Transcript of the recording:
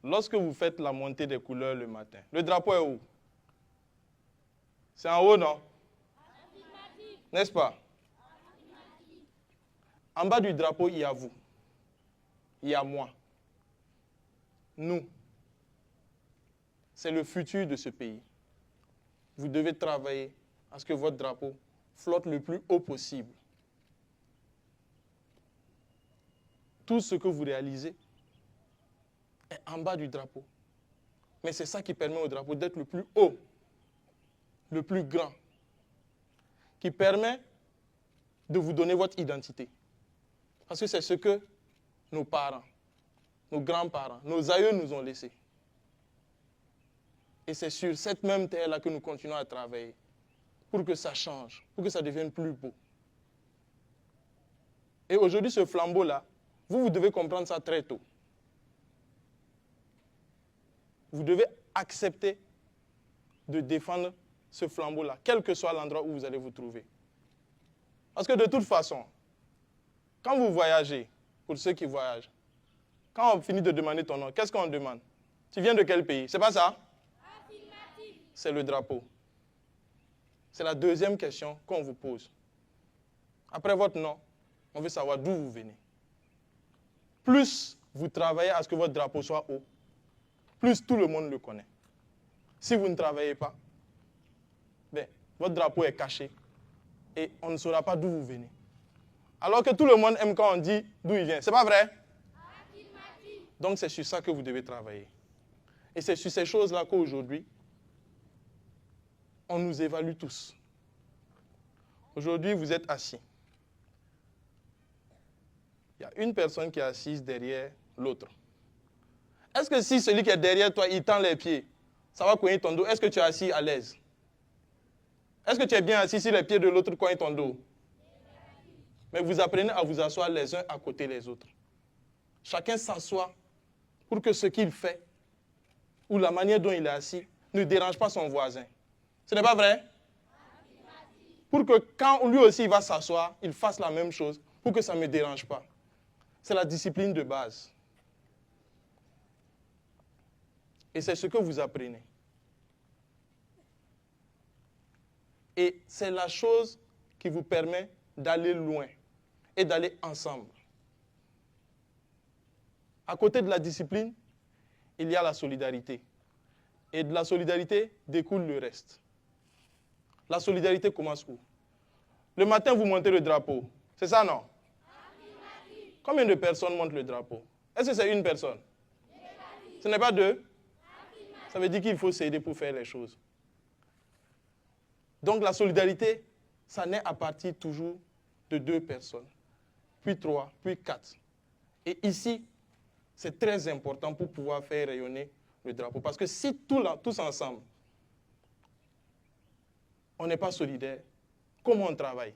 lorsque vous faites la montée des couleurs le matin, le drapeau est où? C'est en haut, non? N'est-ce pas? En bas du drapeau, il y a vous. Il y a moi. Nous. C'est le futur de ce pays. Vous devez travailler à ce que votre drapeau flotte le plus haut possible. Tout ce que vous réalisez est en bas du drapeau. Mais c'est ça qui permet au drapeau d'être le plus haut, le plus grand, qui permet de vous donner votre identité. Parce que c'est ce que nos parents, nos grands-parents, nos aïeux nous ont laissé. Et c'est sur cette même terre-là que nous continuons à travailler pour que ça change, pour que ça devienne plus beau. Et aujourd'hui, ce flambeau-là, vous devez comprendre ça très tôt. Vous devez accepter de défendre ce flambeau-là, quel que soit l'endroit où vous allez vous trouver. Parce que de toute façon, quand vous voyagez, pour ceux qui voyagent, quand on finit de demander ton nom, qu'est-ce qu'on demande? Tu viens de quel pays? C'est pas ça? C'est le drapeau. C'est la deuxième question qu'on vous pose. Après votre nom, on veut savoir d'où vous venez. Plus vous travaillez à ce que votre drapeau soit haut, plus tout le monde le connaît. Si vous ne travaillez pas, votre drapeau est caché et on ne saura pas d'où vous venez. Alors que tout le monde aime quand on dit d'où il vient. C'est pas vrai? Donc c'est sur ça que vous devez travailler. Et c'est sur ces choses-là qu'aujourd'hui, on nous évalue tous. Aujourd'hui, vous êtes assis. Il y a une personne qui est assise derrière l'autre. Est-ce que si celui qui est derrière toi, il tend les pieds, ça va cogner ton dos? Est-ce que tu es assis à l'aise? Est-ce que tu es bien assis si les pieds de l'autre cognent ton dos? Mais vous apprenez à vous asseoir les uns à côté des autres. Chacun s'assoit pour que ce qu'il fait ou la manière dont il est assis ne dérange pas son voisin. Ce n'est pas vrai? Pour que quand lui aussi il va s'asseoir, il fasse la même chose pour que ça ne me dérange pas. C'est la discipline de base. Et c'est ce que vous apprenez. Et c'est la chose qui vous permet d'aller loin et d'aller ensemble. À côté de la discipline, il y a la solidarité. Et de la solidarité découle le reste. La solidarité commence où? Le matin, vous montez le drapeau. C'est ça, non? Combien de personnes montent le drapeau? Est-ce que c'est une personne? Ce n'est pas deux? Ça veut dire qu'il faut s'aider pour faire les choses. Donc la solidarité, ça naît à partir toujours de 2 personnes, puis 3, puis 4. Et ici, c'est très important pour pouvoir faire rayonner le drapeau. Parce que si tous ensemble, on n'est pas solidaires, comment on travaille?